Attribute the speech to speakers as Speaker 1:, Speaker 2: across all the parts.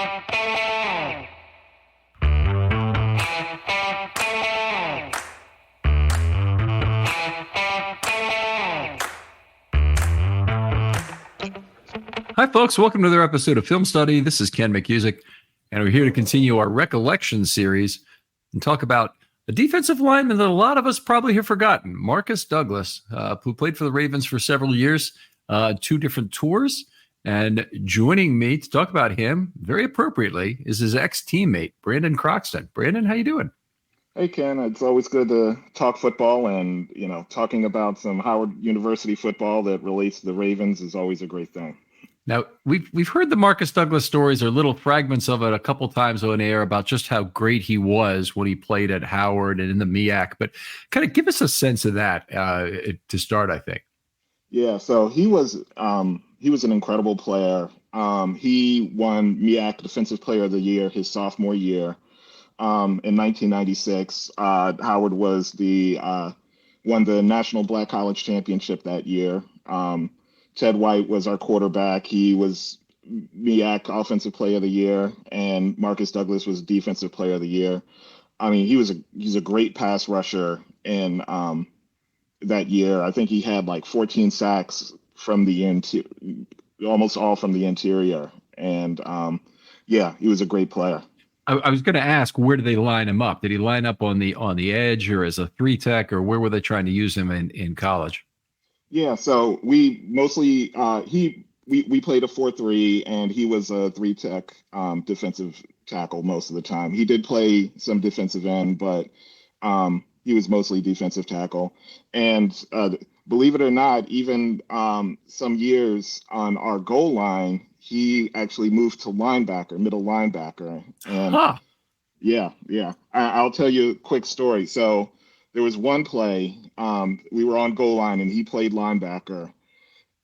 Speaker 1: Hi, folks. Welcome to another episode of Film Study. This is Ken McKusick, and we're here to continue our Recollections series and talk about a defensive lineman that a lot of us probably have forgotten, Marques Douglas, who played for the Ravens for several years, 2 different tours. And joining me to talk about him, very appropriately, is his ex-teammate, Brandon Croxton. Brandon, how you doing?
Speaker 2: Hey, Ken, it's always good to talk football, and, talking about some Howard University football that relates to the Ravens is always a great thing.
Speaker 1: Now, we've heard the Marques Douglas stories, or little fragments of it, a couple times on air about just how great he was when he played at Howard and in the MEAC. But kind of give us a sense of that to start, I think.
Speaker 2: Yeah, so he was an incredible player. He won MEAC Defensive Player of the Year his sophomore year in 1996. Howard was won the National Black College Championship that year. Ted White was our quarterback. He was MEAC Offensive Player of the Year, and Marques Douglas was Defensive Player of the Year. I mean, he's a great pass rusher in that year. I think he had like 14 sacks from the almost all from the interior, and he was a great player.
Speaker 1: I was going to ask, where did they line him up? Did he line up on the edge, or as a 3-tech, or where were they trying to use him in college?
Speaker 2: Yeah, so we mostly we played a 4-3, and he was a 3-tech defensive tackle most of the time. He did play some defensive end, but he was mostly defensive tackle. And believe it or not, even some years on our goal line, he actually moved to linebacker, middle linebacker. And I'll tell you a quick story. So there was one play, we were on goal line and he played linebacker,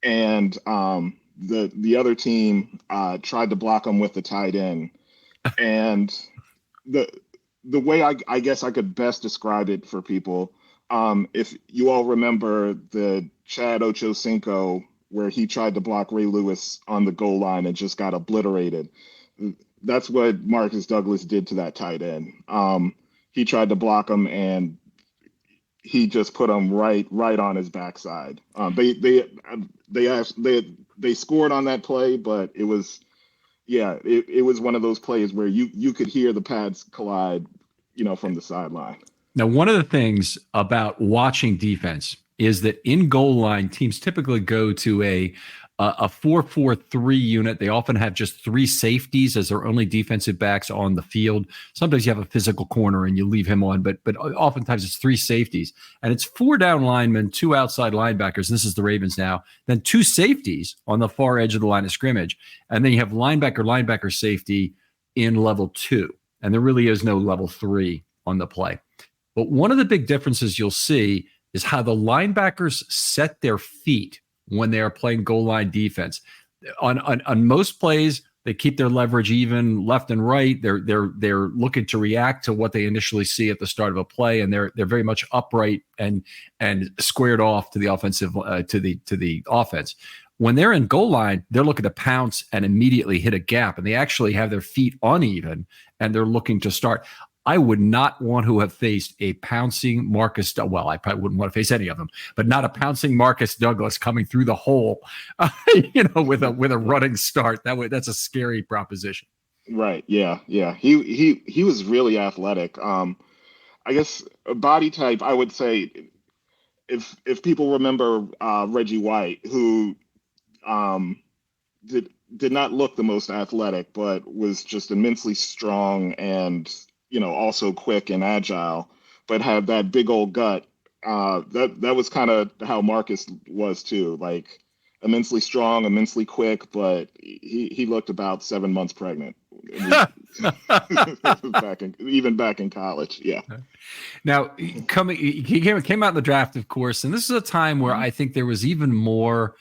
Speaker 2: and the other team tried to block him with the tight end. And the way I guess I could best describe it for people, if you all remember the Chad Ochocinco where he tried to block Ray Lewis on the goal line and just got obliterated. That's what Marques Douglas did to that tight end. He tried to block him, and he just put him right on his backside. They scored on that play, but it was one of those plays where you could hear the pads collide, from the sideline.
Speaker 1: Now, one of the things about watching defense is that in goal line, teams typically go to a 4-4-3 unit. They often have just 3 safeties as their only defensive backs on the field. Sometimes you have a physical corner and you leave him on, but oftentimes it's 3 safeties. And it's 4 down linemen, 2 outside linebackers. This is the Ravens now. Then 2 safeties on the far edge of the line of scrimmage. And then you have linebacker, safety in level 2. And there really is no level 3 on the play. But one of the big differences you'll see is how the linebackers set their feet when they are playing goal line defense. On most plays, they keep their leverage even left and right. They're looking to react to what they initially see at the start of a play, and they're very much upright and squared off to the offensive to the offense. When they're in goal line, they're looking to pounce and immediately hit a gap, and they actually have their feet uneven, and they're looking to start. I would not want to have faced a pouncing Marques. Well, I probably wouldn't want to face any of them, but not a pouncing Marques Douglas coming through the hole, with a running start. That's a scary proposition.
Speaker 2: Right. Yeah. Yeah. He was really athletic. I guess body type, I would say, if people remember Reggie White, who did not look the most athletic, but was just immensely strong and also quick and agile, but had that big old gut. That was kind of how Marques was too, like immensely strong, immensely quick, but he looked about 7 months pregnant. back in college. Yeah.
Speaker 1: Now he came out in the draft, of course, and this is a time where I think there was even more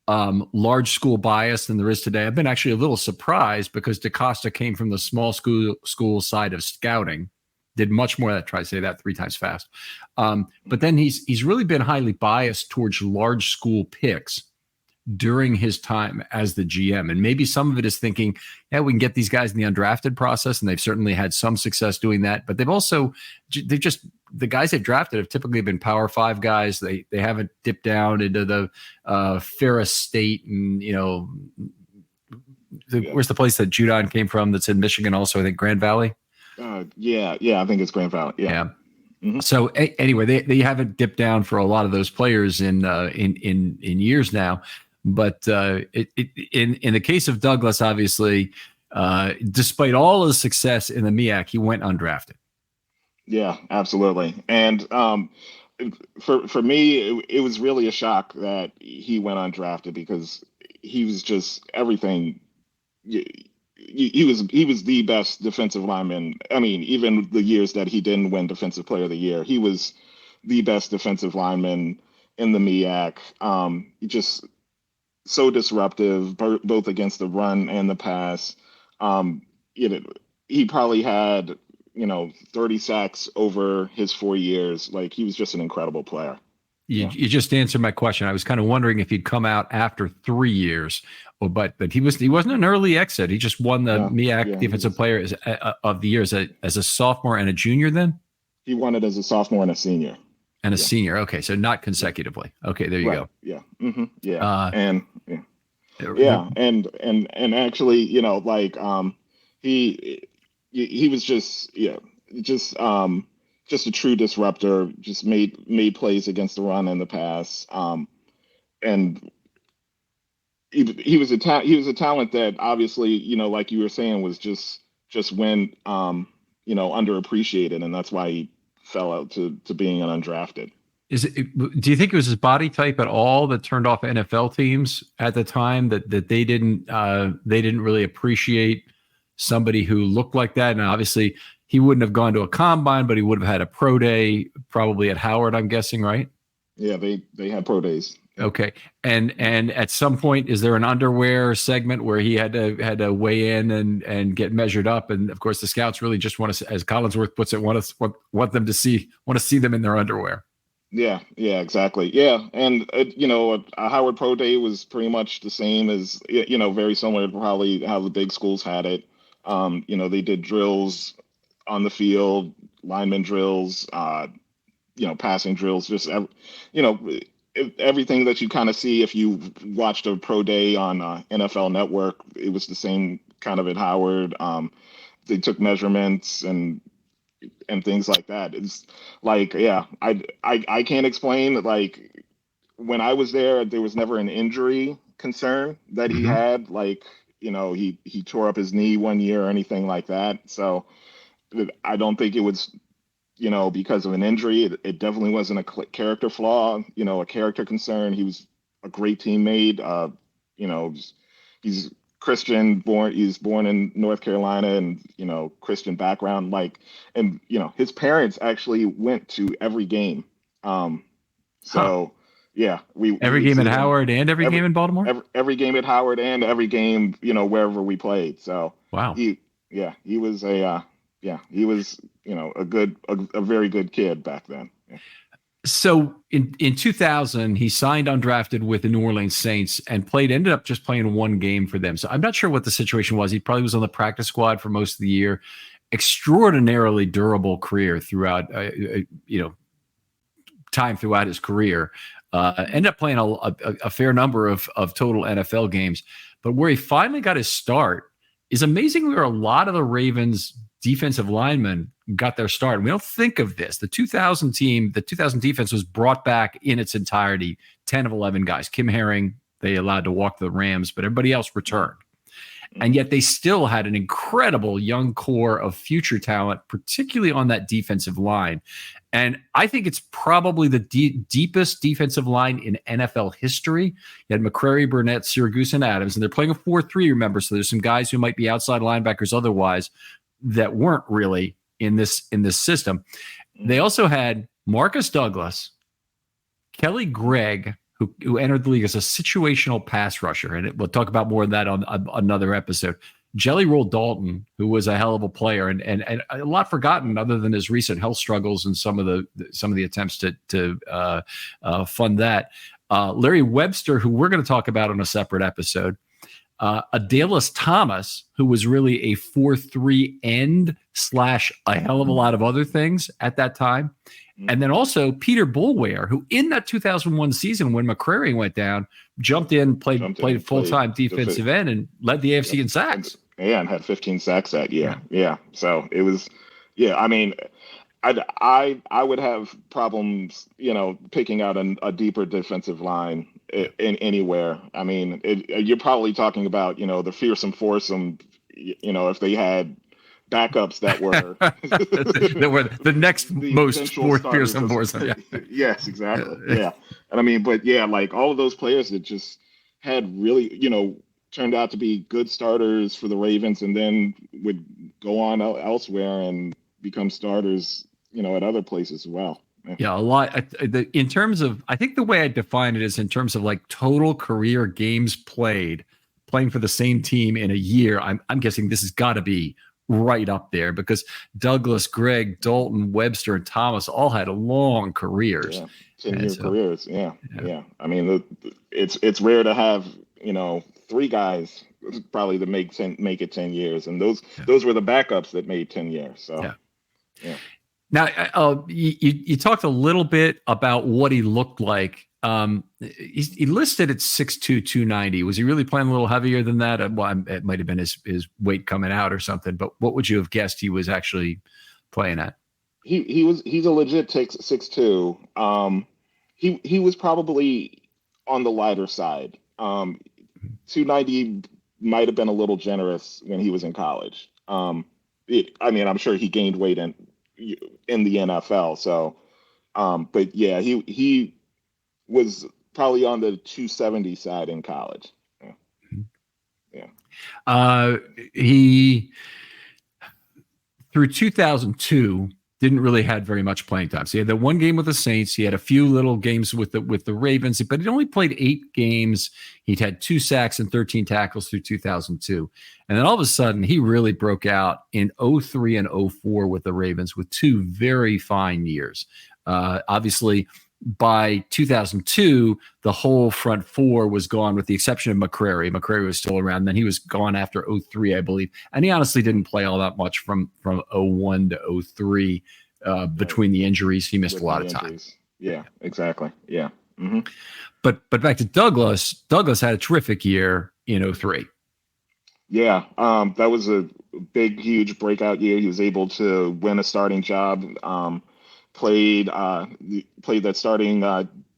Speaker 1: large school bias than there is today. I've been actually a little surprised because DaCosta came from the small school side of scouting, did much more. Try to say that 3 times fast. But then he's really been highly biased towards large school picks. during his time as the GM. And maybe some of it is thinking, yeah, we can get these guys in the undrafted process. And they've certainly had some success doing that. But they've just, the guys they've drafted have typically been Power 5 guys. They haven't dipped down into the Ferris State and, where's the place that Judon came from that's in Michigan also, I think Grand Valley?
Speaker 2: Yeah, I think it's Grand Valley. Yeah.
Speaker 1: Mm-hmm. So anyway, they haven't dipped down for a lot of those players in years now. But in the case of Douglas, obviously, despite all his success in the MEAC, he went undrafted. Yeah,
Speaker 2: absolutely. And for me, it was really a shock that he went undrafted because he was just everything. He was the best defensive lineman. I mean, even the years that he didn't win Defensive Player of the Year, he was the best defensive lineman in the MEAC. He just so disruptive, both against the run and the pass. He probably had 30 sacks over his 4 years. Like, he was just an incredible player.
Speaker 1: You just answered my question. I was kind of wondering if he'd come out after 3 years, but he wasn't an early exit. He just won the MEAC Defensive Player of the Year as a sophomore and a junior. Then
Speaker 2: he won it as a sophomore and a senior.
Speaker 1: And a senior. Okay, so not consecutively. Okay, there you go.
Speaker 2: Yeah. Mm-hmm. Yeah. And actually, he was just a true disruptor. Just made plays against the run and the pass. And he was a talent that obviously, like you were saying, was just went underappreciated, and that's why he fell out to being an undrafted.
Speaker 1: Do you think it was his body type at all that turned off NFL teams at the time, that they didn't really appreciate somebody who looked like that? And obviously he wouldn't have gone to a combine, but he would have had a pro day probably at Howard, I'm guessing, right?
Speaker 2: Yeah, they had pro days.
Speaker 1: Okay. And at some point, is there an underwear segment where he had to weigh in and get measured up? And of course, the scouts really just want to, as Collinsworth puts it, want them to see them in their underwear.
Speaker 2: Yeah, exactly. Yeah. And, a Howard Pro Day was pretty much the same as, very similar to probably how the big schools had it. They did drills on the field, lineman drills, passing drills, just, everything that you kind of see if you watched a pro day on NFL Network. It was the same kind of at Howard. They took measurements and things like that. It's like, I can't explain. Like, when I was there was never an injury concern that he had. Like, he tore up his knee one year or anything like that. So I don't think it was, because of an injury. It definitely wasn't a character flaw, a character concern. He was a great teammate. He's Christian, he's born in North Carolina, and, Christian background, his parents actually went to every game. Every
Speaker 1: game at Howard and every game in Baltimore?
Speaker 2: Every game at Howard and every game, wherever we played. So
Speaker 1: wow.
Speaker 2: He was a very good kid back then. Yeah.
Speaker 1: So in 2000, he signed undrafted with the New Orleans Saints and ended up just playing one game for them. So I'm not sure what the situation was. He probably was on the practice squad for most of the year. Extraordinarily durable career throughout, time throughout his career. Ended up playing a fair number of total NFL games. But where he finally got his start is amazingly where a lot of the Ravens defensive linemen got their start. And we don't think of this. The 2000 defense was brought back in its entirety, 10 of 11 guys. Kim Herring, they allowed to walk the Rams, but everybody else returned. And yet they still had an incredible young core of future talent, particularly on that defensive line. And I think it's probably the deepest defensive line in NFL history. You had McCrary, Burnett, Syracuse, and Adams, and they're playing a 4-3, remember, so there's some guys who might be outside linebackers otherwise that weren't really in this system. They also had Marques Douglas, Kelly Gregg, who entered the league as a situational pass rusher, and we'll talk about more of that on another episode. Jelly Roll Dalton, who was a hell of a player and a lot forgotten other than his recent health struggles and some of the attempts to fund that. Larry Webster, who we're going to talk about on a separate episode, Adalys Thomas, who was really a 4-3 end / a hell of a lot of other things at that time. And then also Peter Boulware, who in that 2001 season when McCrary went down, jumped in, played full-time defensive end and led the AFC in sacks.
Speaker 2: Yeah, and had 15 sacks that year. Yeah. So it was, I mean, I would have problems, picking out a deeper defensive line in anywhere. I mean, you're probably talking about, the fearsome foursome, if they had backups that were
Speaker 1: the next most fearsome foursome. Yeah.
Speaker 2: Yes, exactly. Yeah. And I mean, but like all of those players that just had really, turned out to be good starters for the Ravens and then would go on elsewhere and become starters, at other places as well.
Speaker 1: Yeah, a lot. In terms of, I think the way I define it is in terms of like total career games playing for the same team in a year. I'm guessing this has got to be right up there because Douglas, Gregg, Dalton, Webster, and Thomas all had long careers.
Speaker 2: 10-year careers. Yeah. I mean, it's rare to have, 3 guys probably to make it 10 years. And those were the backups that made 10 years. So, yeah.
Speaker 1: Now, you talked a little bit about what he looked like. He listed at 6'2", 290. Was he really playing a little heavier than that? Well, it might have been his weight coming out or something. But what would you have guessed he was actually playing at?
Speaker 2: He's a legit 6'2". He was probably on the lighter side. 290 might have been a little generous when he was in college. I mean, I'm sure he gained weight in the NFL. So, but yeah, he was probably on the 270 side in college. Yeah.
Speaker 1: He through 2002 didn't really had very much playing time. So he had the one game with the Saints. He had a few little games with the Ravens, but he only played 8 games. He'd had 2 sacks and 13 tackles through 2002. And then all of a sudden he really broke out in 03 and 04 with the Ravens with 2 very fine years. Obviously by 2002, the whole front 4 was gone with the exception of McCrary. McCrary was still around. Then he was gone after 03, I believe. And he honestly didn't play all that much from 01 to 03 between the injuries. He missed a lot of time.
Speaker 2: Yeah, exactly. Yeah. Mm-hmm.
Speaker 1: But back to Douglas. Douglas had a terrific year in 03.
Speaker 2: Yeah, that was a big, huge breakout year. He was able to win a starting job. Played that starting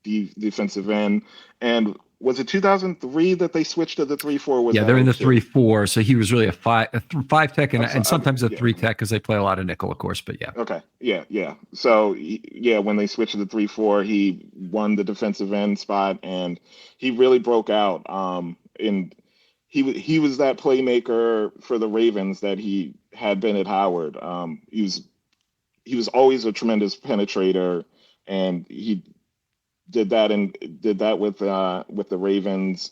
Speaker 2: defensive end, and was it 2003 that they switched to the 3-4?
Speaker 1: Yeah, they're in the 3-4, so he was really a 5 tech and sometimes a 3 tech because they play a lot of nickel, of course. But yeah.
Speaker 2: Okay. Yeah. So when they switched to the 3-4, he won the defensive end spot, and he really broke out. And he was that playmaker for the Ravens that he had been at Howard. He was always a tremendous penetrator, and he did that with the Ravens.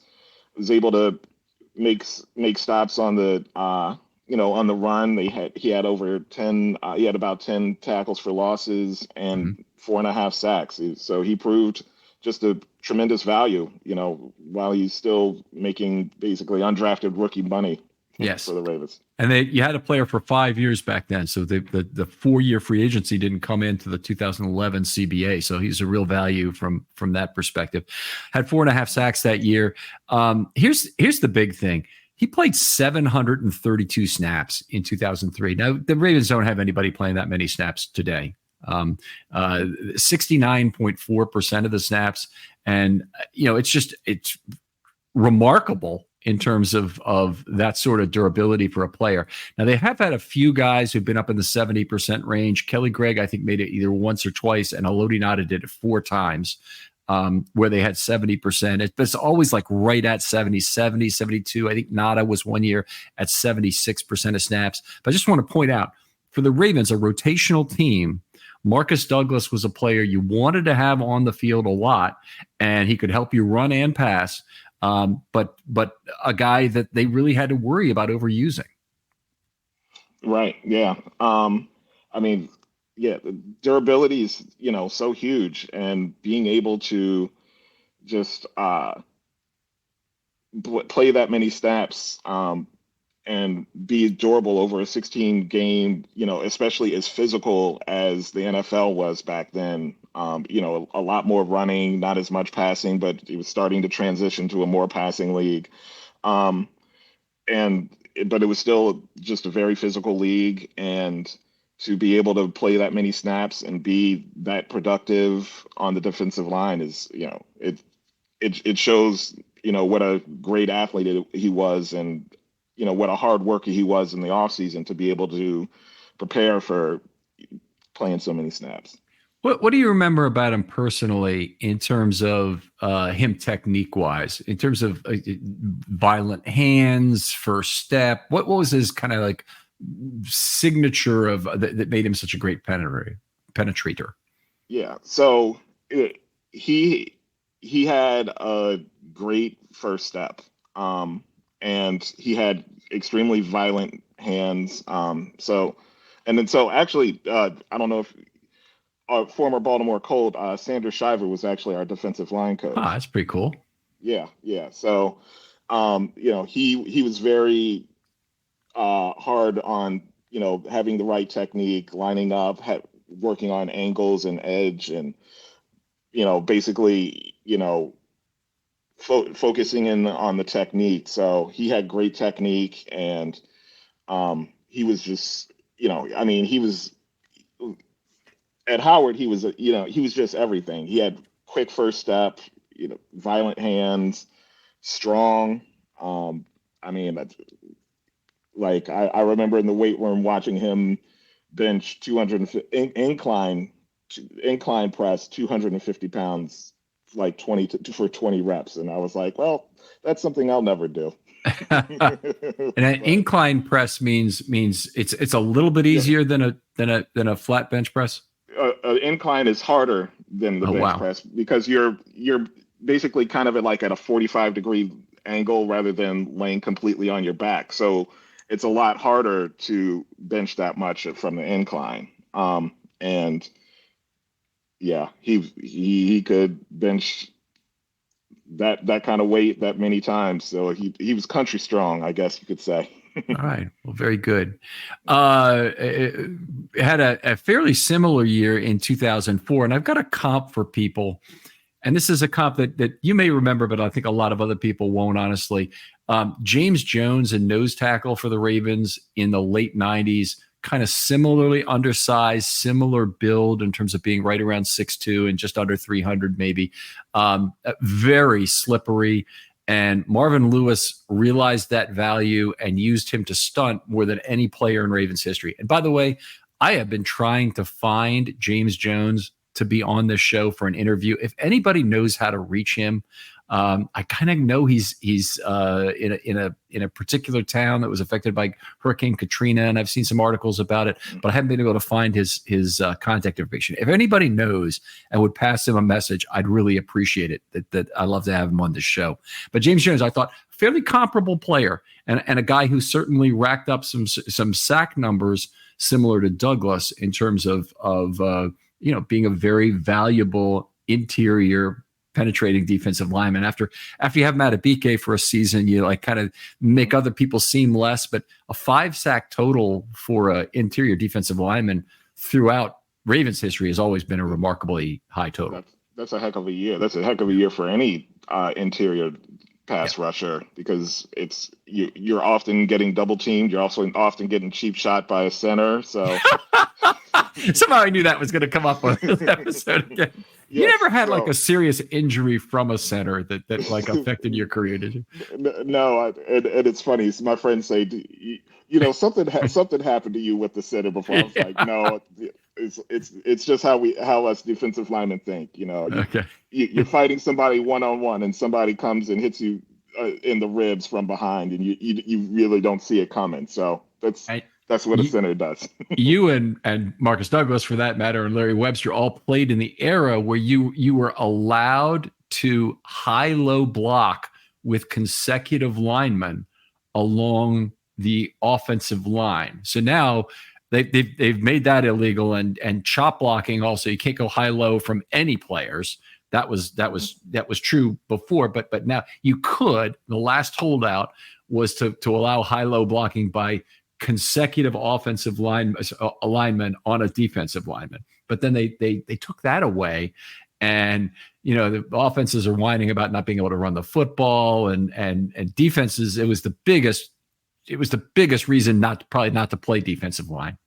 Speaker 2: Was able to make stops on the on the run. He had over 10. He had about 10 tackles for losses and 4.5 sacks. So he proved just a tremendous value. While he's still making basically undrafted rookie money.
Speaker 1: Yes,
Speaker 2: for the Ravens.
Speaker 1: And you had a player for 5 years back then, so the 4-year free agency didn't come into the 2011 CBA, so he's a real value from that perspective. Had 4.5 sacks that year. Here's the big thing: he played 732 snaps in 2003. Now the Ravens don't have anybody playing that many snaps today. 69.4% of the snaps, and it's remarkable in terms of that sort of durability for a player. Now, they have had a few guys who've been up in the 70% range. Kelly Gregg, I think, made it either once or twice, and Elodie Nada did it 4 times, where they had 70%. It's always like right at 70, 72. I think Nada was one year at 76% of snaps. But I just want to point out, for the Ravens, a rotational team, Marques Douglas was a player you wanted to have on the field a lot, and he could help you run and pass. But a guy that they really had to worry about overusing.
Speaker 2: Right. Yeah. I mean, the durability is, so huge, and being able to just play that many snaps and be durable over a 16 game, especially as physical as the NFL was back then. A lot more running, not as much passing, but it was starting to transition to a more passing league. But it was still just a very physical league, and to be able to play that many snaps and be that productive on the defensive line is, it shows, what a great athlete he was, and, what a hard worker he was in the offseason to be able to prepare for playing so many snaps.
Speaker 1: What do you remember about him personally in terms of him technique-wise, in terms of violent hands, first step? What was his kind of like signature of that made him such a great penetrator?
Speaker 2: Yeah, so he had a great first step, and he had extremely violent hands. So actually, I don't know if our former Baltimore Colt, Sanders Shiver, was actually our defensive line coach.
Speaker 1: Ah, that's pretty cool.
Speaker 2: Yeah. So, he was very hard on, having the right technique, lining up, working on angles and edge, and, basically, focusing in on the technique. So he had great technique, and he was just, he was at Howard. He was, he was just everything. He had quick first step, violent hands, strong. I remember in the weight room watching him bench 250 incline press 250 pounds, like 20 reps, and I was like, well, that's something I'll never do.
Speaker 1: And an incline press means it's a little bit easier than a flat bench press.
Speaker 2: Incline is harder than the bench press because you're basically kind of at a 45-degree angle rather than laying completely on your back. So it's a lot harder to bench that much from the incline. And yeah, he could bench that kind of weight that many times. So he was country strong, I guess you could say.
Speaker 1: All right. Well, very good. It had a fairly similar year in 2004, and I've got a comp for people. And this is a comp that you may remember, but I think a lot of other people won't, honestly. James Jones, a nose tackle for the Ravens in the late 90s, kind of similarly undersized, similar build in terms of being right around 6'2" and just under 300 maybe. Very slippery. And Marvin Lewis realized that value and used him to stunt more than any player in Ravens history. And by the way, I have been trying to find James Jones to be on this show for an interview. If anybody knows how to reach him, I kind of know he's in a particular town that was affected by Hurricane Katrina, and I've seen some articles about it, but I haven't been able to find his contact information. If anybody knows and would pass him a message, I'd really appreciate it. That I'd love to have him on this show. But James Jones, I thought, fairly comparable player, and a guy who certainly racked up some sack numbers similar to Douglas in terms of being a very valuable interior penetrating defensive lineman. After you have Matt Abike for a season, you kind of make other people seem less, but a 5 sack total for an interior defensive lineman throughout Ravens history has always been a remarkably high total.
Speaker 2: That's a heck of a year. That's a heck of a year for any interior pass rusher, because you're often getting double teamed. You're also often getting cheap shot by a center. So
Speaker 1: somehow I knew that was going to come up on this episode again. Yes, you never had a serious injury from a center that affected your career, did you?
Speaker 2: No, and it's funny. My friends say, something happened to you with the center before. I was like, no, it's just how us defensive linemen think.
Speaker 1: Okay.
Speaker 2: You're fighting somebody one-on-one, and somebody comes and hits you in the ribs from behind, and you really don't see it coming. So that's what a center does.
Speaker 1: You and Marques Douglas, for that matter, and Larry Webster all played in the era where you were allowed to high-low block with consecutive linemen along the offensive line. So now they've made that illegal, and chop blocking also. You can't go high-low from any players. that was true before, but now you could. The last holdout was to allow high-low blocking by consecutive offensive alignment on a defensive lineman. But then they took that away, and the offenses are whining about not being able to run the football, and defenses. It was the biggest reason not to play defensive line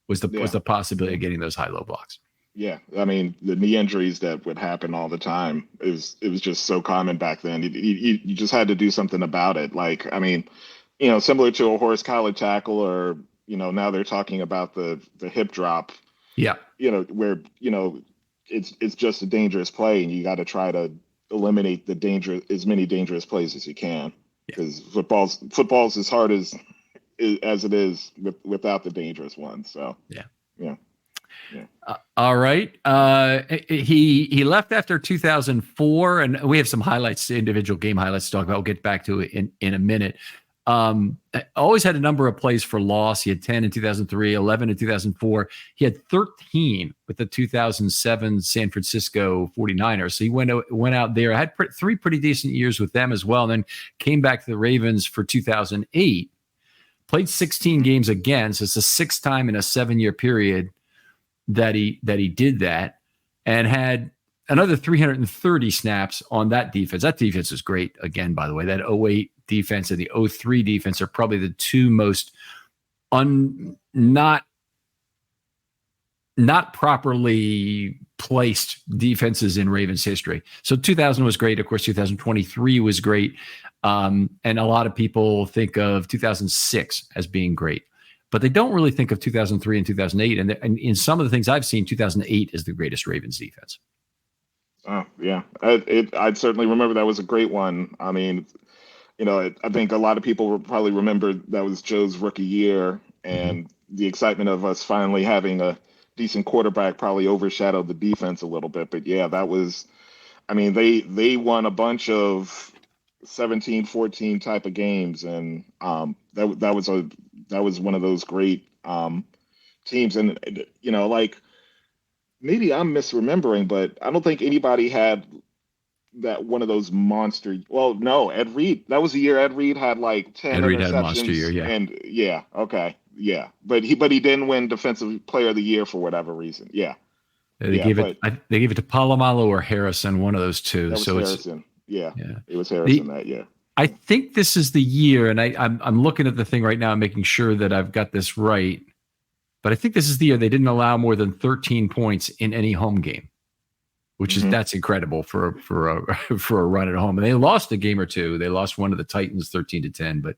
Speaker 1: was the possibility of getting those high-low blocks.
Speaker 2: Yeah, I mean, the knee injuries that would happen all the time, it was just so common back then. You just had to do something about it. Like, I mean, similar to a horse collar tackle, or now they're talking about the hip drop.
Speaker 1: Yeah,
Speaker 2: where it's just a dangerous play, and you got to try to eliminate as many dangerous plays as you can, because football's as hard as it is without the dangerous ones. So
Speaker 1: yeah.
Speaker 2: All
Speaker 1: right. He left after 2004, and we have some individual game highlights to talk about. We'll get back to it in a minute. Always had a number of plays for loss. He had 10 in 2003, 11 in 2004. He had 13 with the 2007 San Francisco 49ers. So he went out there, had three pretty decent years with them as well, and then came back to the Ravens for 2008. Played 16 games again, so it's the sixth time in a 7-year period that he did that, and had another 330 snaps on that defense. That defense is great. Again, by the way, that 08 defense and the 03 defense are probably the two most not properly placed defenses in Ravens history. So 2000 was great. Of course, 2023 was great. And a lot of people think of 2006 as being great, but they don't really think of 2003 and 2008. And in some of the things I've seen, 2008 is the greatest Ravens defense.
Speaker 2: Oh, yeah. I'd certainly remember that was a great one. I mean, I think a lot of people will probably remember that was Joe's rookie year, and the excitement of us finally having a decent quarterback probably overshadowed the defense a little bit. But yeah, that was, I mean, they won a bunch of 17-14 type of games, and that was one of those great teams. And like, maybe I'm misremembering, but I don't think anybody had that one of those monster. Well, no, Ed Reed. That was the year Ed Reed had like 10
Speaker 1: Ed Reed
Speaker 2: interceptions.
Speaker 1: had a monster year, yeah.
Speaker 2: And yeah, okay, yeah. But he didn't win Defensive Player of the Year for whatever reason. Yeah.
Speaker 1: They gave it to Palomalo or Harrison, one of those two.
Speaker 2: That was
Speaker 1: so
Speaker 2: Harrison. Yeah, it was Harrison that year.
Speaker 1: I think this is the year, and I'm looking at the thing right now, making sure that I've got this right. But I think this is the year they didn't allow more than 13 points in any home game, which is that's incredible for a run at home. And they lost a game or two. They lost one to the Titans 13-10,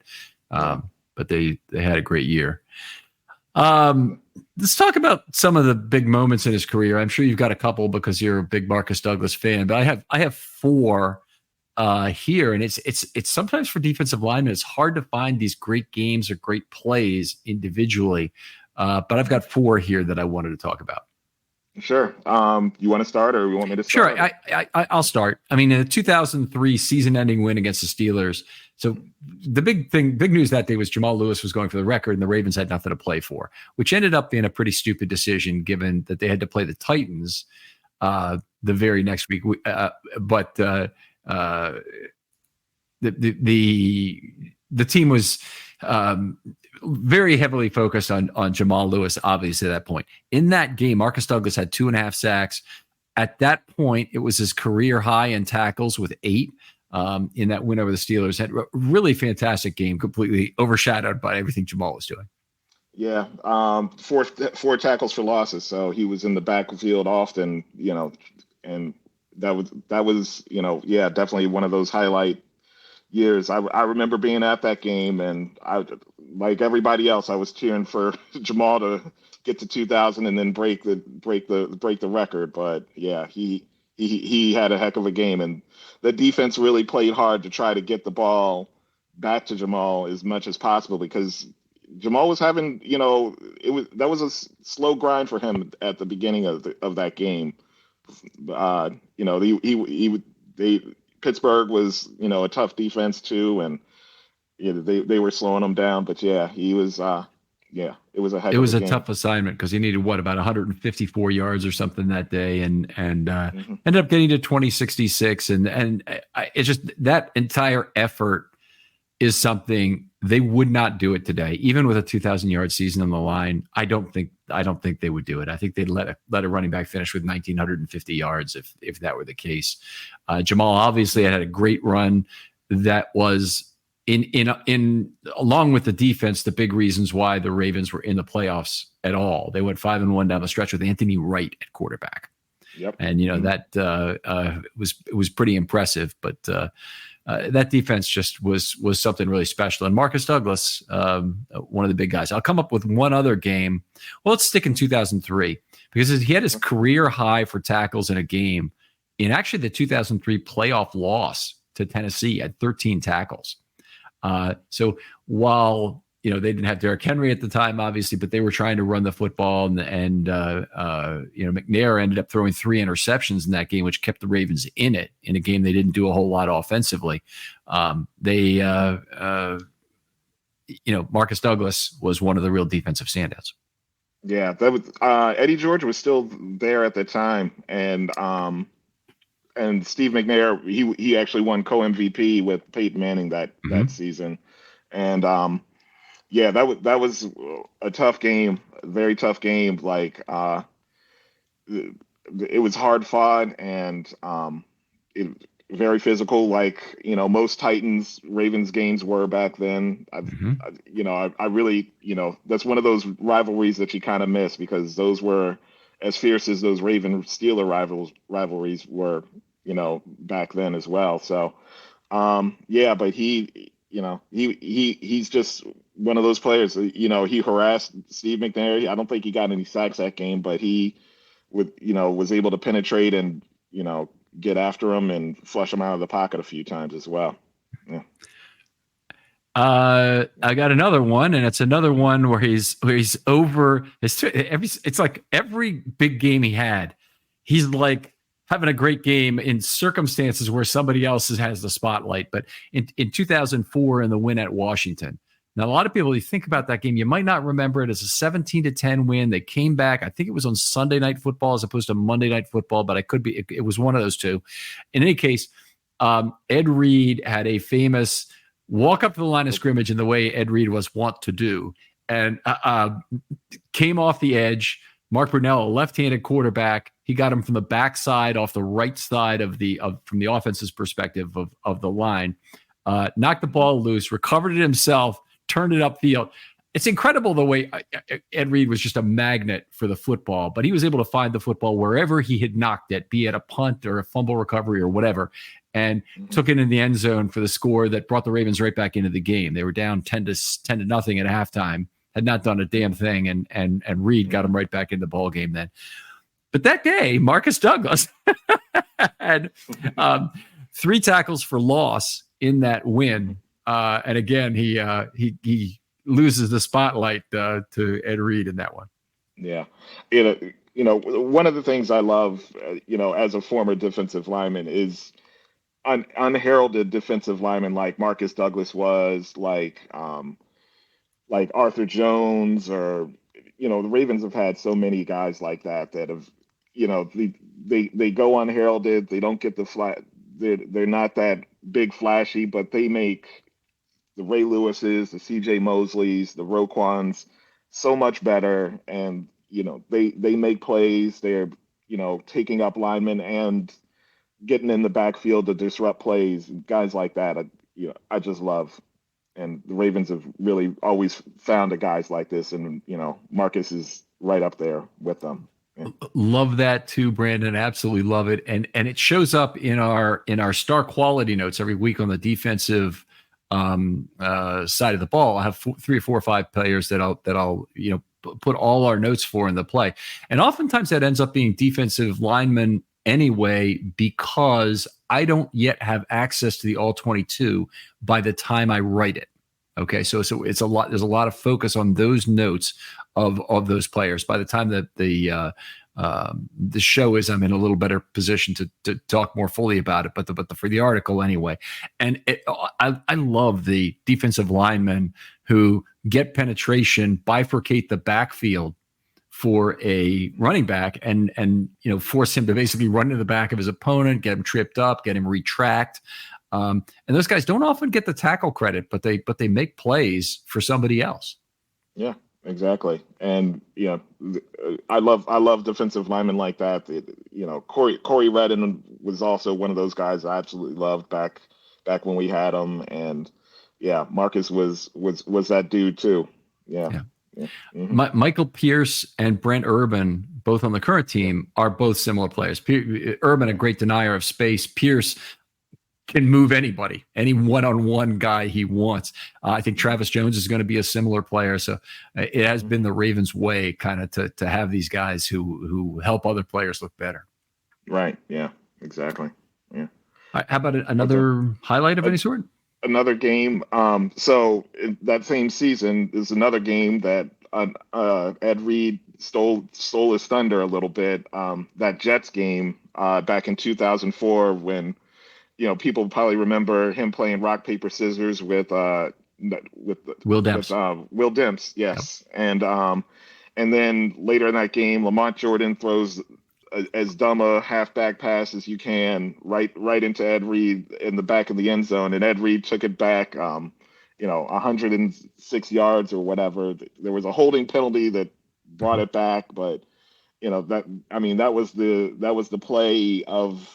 Speaker 1: but they had a great year. Let's talk about some of the big moments in his career. I'm sure you've got a couple because you're a big Marques Douglas fan, but I have four here, and it's sometimes for defensive linemen, it's hard to find these great games or great plays individually. But I've got four here that I wanted to talk about.
Speaker 2: Sure. You want to start, or you want me to start?
Speaker 1: Sure. I'll start. I mean, in the 2003 season-ending win against the Steelers. So the big news that day was Jamal Lewis was going for the record, and the Ravens had nothing to play for, which ended up being a pretty stupid decision, given that they had to play the Titans the very next week. But the team was very heavily focused on Jamal Lewis, obviously, at that point. In that game, Marques Douglas had 2.5 sacks. At that point, it was his career high in tackles with 8 in that win over the Steelers. Had a really fantastic game, completely overshadowed by everything Jamal was doing.
Speaker 2: Yeah, 4 tackles for losses. So he was in the backfield often, and that was definitely one of those highlight years. I remember being at that game, and I, like everybody else, I was cheering for Jamal to get to 2,000 and then break the record. But yeah, he had a heck of a game, and the defense really played hard to try to get the ball back to Jamal as much as possible, because Jamal was having, that was a slow grind for him at the beginning of that game. Pittsburgh was, a tough defense too, and they were slowing him down. But yeah, he was Yeah, it was a heck
Speaker 1: It
Speaker 2: of
Speaker 1: was
Speaker 2: a
Speaker 1: a
Speaker 2: game.
Speaker 1: tough assignment because he needed about 154 yards or something that day, and
Speaker 2: Hmm.
Speaker 1: ended up getting to 2066, it's just that entire effort is something they would not do it today, even with a 2,000-yard season on the line. I don't think they would do it. I think they'd let a running back finish with 1,950 yards if that were the case. Jamal obviously had a great run that was in along with the defense, the big reasons why the Ravens were in the playoffs at all. They went 5-1 down the stretch with Anthony Wright at quarterback.
Speaker 2: Yep.
Speaker 1: And that was pretty impressive, but that defense just was something really special. And Marques Douglas, one of the big guys. I'll come up with one other game. Well, let's stick in 2003 because he had his career high for tackles in a game in actually the 2003 playoff loss to Tennessee at 13 tackles. So while they didn't have Derrick Henry at the time, obviously, but they were trying to run the football, and McNair ended up throwing 3 interceptions in that game, which kept the Ravens in it in a game they didn't do a whole lot offensively. Marques Douglas was one of the real defensive standouts.
Speaker 2: Yeah, that was Eddie George was still there at the time, and Steve McNair, he actually won co-MVP with Peyton Manning that season, and yeah, that was a tough game, a very tough game. Like it was hard fought and very physical. Like most Titans Ravens games were back then. I really that's one of those rivalries that you kind of miss because those were as fierce as those Raven Steeler rivalries were. Back then as well. So, yeah, but he's just one of those players. He harassed Steve McNair. I don't think he got any sacks that game, but he was able to penetrate and get after him and flush him out of the pocket a few times as well. Yeah.
Speaker 1: I got another one, and it's another one where he's over his. It's like every big game he had, he's like having a great game in circumstances where somebody else has the spotlight. But in 2004 in the win at Washington, now a lot of people, you think about that game, you might not remember it as a 17-10 win. They came back. I think it was on Sunday Night Football as opposed to Monday Night Football, but it was one of those two. In any case, Ed Reed had a famous walk up to the line of scrimmage in the way Ed Reed was wont to do, and came off the edge. Mark Brunell, a left-handed quarterback, he got him from the backside off the right side from the offense's perspective of the line, knocked the ball loose, recovered it himself, turned it upfield. It's incredible the way Ed Reed was just a magnet for the football, but he was able to find the football wherever he had knocked it, be it a punt or a fumble recovery or whatever, and took it in the end zone for the score that brought the Ravens right back into the game. They were down 10-0 at halftime, had not done a damn thing, and Reed got him right back in the ball game then. But that day, Marques Douglas had 3 tackles for loss in that win, and again he loses the spotlight to Ed Reed in that one.
Speaker 2: Yeah, one of the things I love, as a former defensive lineman is unheralded defensive lineman like Marques Douglas was, like Arthur Jones, or the Ravens have had so many guys like that have they go unheralded. They don't get the flat. They're not that big flashy, but they make the Ray Lewises, the C.J. Mosleys, the Roquans so much better, and they make plays. They're taking up linemen and getting in the backfield to disrupt plays. Guys like that, I just love. And the Ravens have really always found guys like this, and Marques is right up there with them. Yeah.
Speaker 1: Love that too, Brandon. Absolutely love it, and it shows up in our star quality notes every week on the defensive side of the ball. I have 3 or 4 or 5 players that I'll put all our notes for in the play, and oftentimes that ends up being defensive linemen anyway, because I don't yet have access to the all 22 by the time I write it. Okay. So it's a lot, there's a lot of focus on those notes of those players. By the time that the the show is, I'm in a little better position to talk more fully about it, but for the article anyway. And I love the defensive linemen who get penetration, bifurcate the backfield for a running back, and force him to basically run into the back of his opponent, get him tripped up, get him retract. And those guys don't often get the tackle credit, but they make plays for somebody else.
Speaker 2: Yeah, exactly. And I love defensive linemen like that. Corey Redden was also one of those guys I absolutely loved back when we had him. And yeah, Marcus was that dude too. Yeah. Yeah. Mm-hmm.
Speaker 1: Michael Pierce and Brent Urban, both on the current team, are both similar players. Urban, a great denier of space. Pierce can move anybody, any one-on-one guy he wants. I think Travis Jones is going to be a similar player. So it has been the Ravens' way kind of to have these guys who help other players look better.
Speaker 2: Right. Yeah, exactly. Yeah.
Speaker 1: How about another highlight of any sort?
Speaker 2: Another game. So that same season is another game that Ed Reed stole his thunder a little bit. That Jets game back in 2004, when people probably remember him playing rock paper scissors with Will Demps. Will Demps, yes. Yep. And then later in that game, Lamont Jordan throws as dumb a halfback pass as you can right into Ed Reed in the back of the end zone, and Ed Reed took it back 106 yards or whatever. There was a holding penalty that brought it back, but that was the play of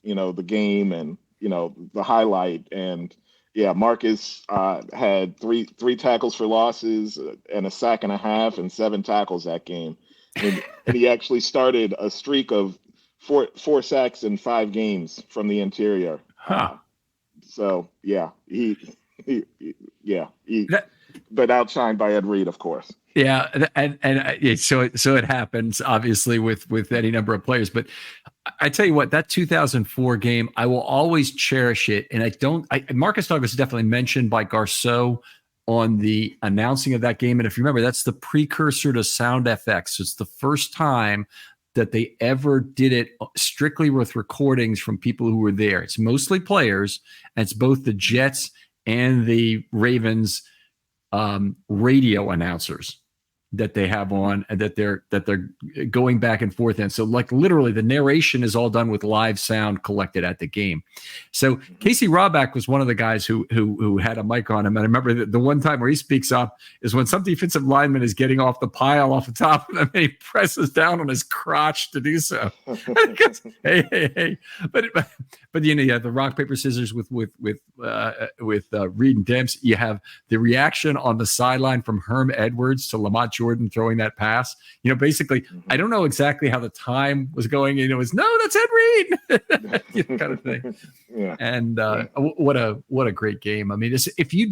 Speaker 2: the game, and the highlight. And yeah, Marcus had three tackles for losses and a sack and a half and 7 tackles that game. And he actually started a streak of four sacks in 5 games from the interior.
Speaker 1: Huh.
Speaker 2: So yeah, but outshined by Ed Reed, of course.
Speaker 1: Yeah, and so it happens obviously with any number of players. But I tell you what, that 2004 game, I will always cherish it. And Marques Douglas is definitely mentioned by Garceau on the announcing of that game. And if you remember, that's the precursor to Sound FX. It's the first time that they ever did it strictly with recordings from people who were there. It's mostly players, and it's both the Jets and the Ravens radio announcers that they have on, and that they're going back and forth. And so like literally the narration is all done with live sound collected at the game. So Casey Roback was one of the guys who had a mic on him. And I remember the one time where he speaks up is when some defensive lineman is getting off the pile off the top of him, and he presses down on his crotch to do so. And he goes, hey. But you have the rock, paper, scissors with Reed and Demps. You have the reaction on the sideline from Herm Edwards to Lamont Jordan throwing that pass. Basically, I don't know exactly how the time was going. It was, no, that's Ed Reed, kind of thing.
Speaker 2: Yeah.
Speaker 1: And what a great game. I mean, if you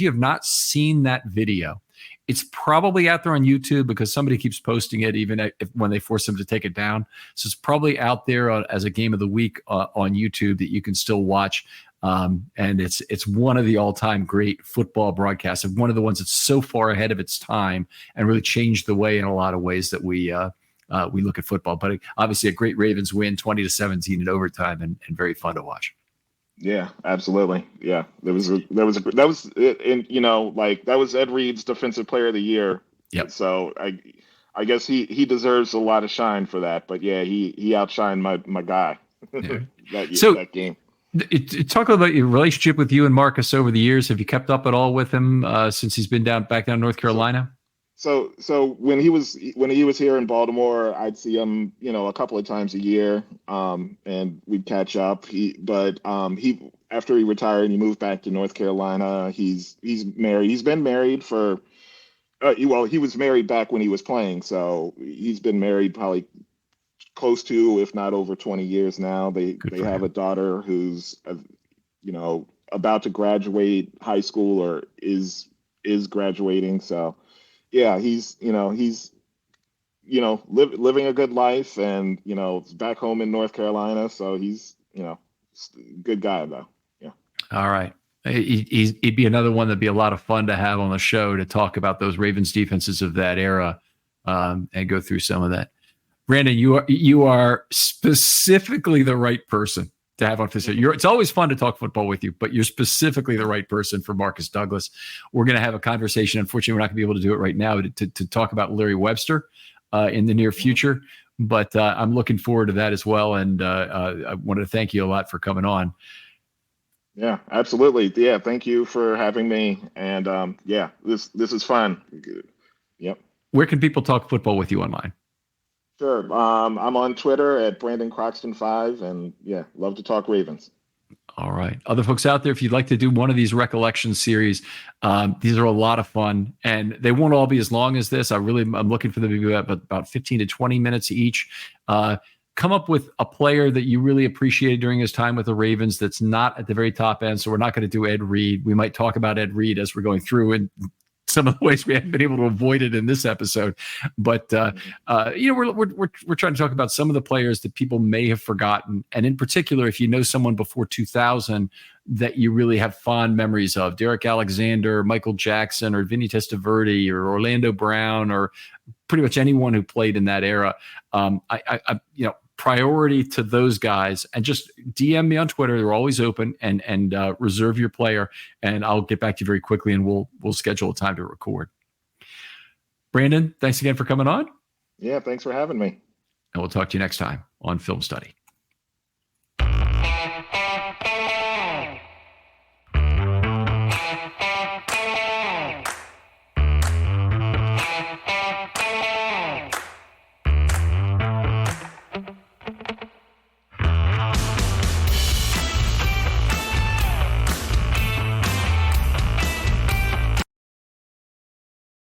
Speaker 1: have not seen that video, it's probably out there on YouTube, because somebody keeps posting it even when they force them to take it down. So it's probably out there as a game of the week on YouTube that you can still watch. And it's one of the all-time great football broadcasts, and one of the ones that's so far ahead of its time and really changed the way in a lot of ways that we look at football. But obviously a great Ravens win, 20-17 in overtime, and very fun to watch.
Speaker 2: Yeah, absolutely. Yeah, that was Ed Reed's Defensive Player of the Year.
Speaker 1: Yep.
Speaker 2: So I guess he deserves a lot of shine for that. But yeah, he outshined my guy.
Speaker 1: Yeah.
Speaker 2: that game.
Speaker 1: Talk about your relationship with you and Marcus over the years. Have you kept up at all with him since he's been back down in North Carolina?
Speaker 2: So when he was here in Baltimore, I'd see him, a couple of times a year, and we'd catch up. After he retired, he moved back to North Carolina. He's married. He's been married for, he was married back when he was playing, so he's been married probably close to, if not over 20 years now. They have a daughter who's, about to graduate high school, or is graduating. So yeah, he's living a good life, and back home in North Carolina. So he's a good guy though. Yeah.
Speaker 1: All right. He'd be another one that'd be a lot of fun to have on the show to talk about those Ravens defenses of that era, and go through some of that. Brandon, you are specifically the right person to have on this. It's always fun to talk football with you, but you're specifically the right person for Marques Douglas. We're going to have a conversation. Unfortunately, we're not going to be able to do it right now to talk about Larry Webster in the near future, but I'm looking forward to that as well. And I wanted to thank you a lot for coming on.
Speaker 2: Yeah, absolutely. Yeah, thank you for having me. And yeah, this is fun. Yep.
Speaker 1: Where can people talk football with you online?
Speaker 2: Sure. I'm on Twitter at Brandon Croxton5, and yeah, love to talk Ravens.
Speaker 1: All right. Other folks out there, if you'd like to do one of these Recollections series, these are a lot of fun, and they won't all be as long as this. I'm looking for them to be about 15 to 20 minutes each. Come up with a player that you really appreciated during his time with the Ravens that's not at the very top end. So we're not going to do Ed Reed. We might talk about Ed Reed as we're going through, and some of the ways we haven't been able to avoid it in this episode. But we're trying to talk about some of the players that people may have forgotten, and in particular, if you know someone before 2000 that you really have fond memories of, Derek Alexander, Michael Jackson, or Vinny Testaverde, or Orlando Brown, or pretty much anyone who played in that era. Priority to those guys, and just DM me on Twitter. They're always open, and reserve your player, and I'll get back to you very quickly, and we'll schedule a time to record. Brandon, thanks again for coming on.
Speaker 2: Yeah, thanks for having me.
Speaker 1: And we'll talk to you next time on Film Study.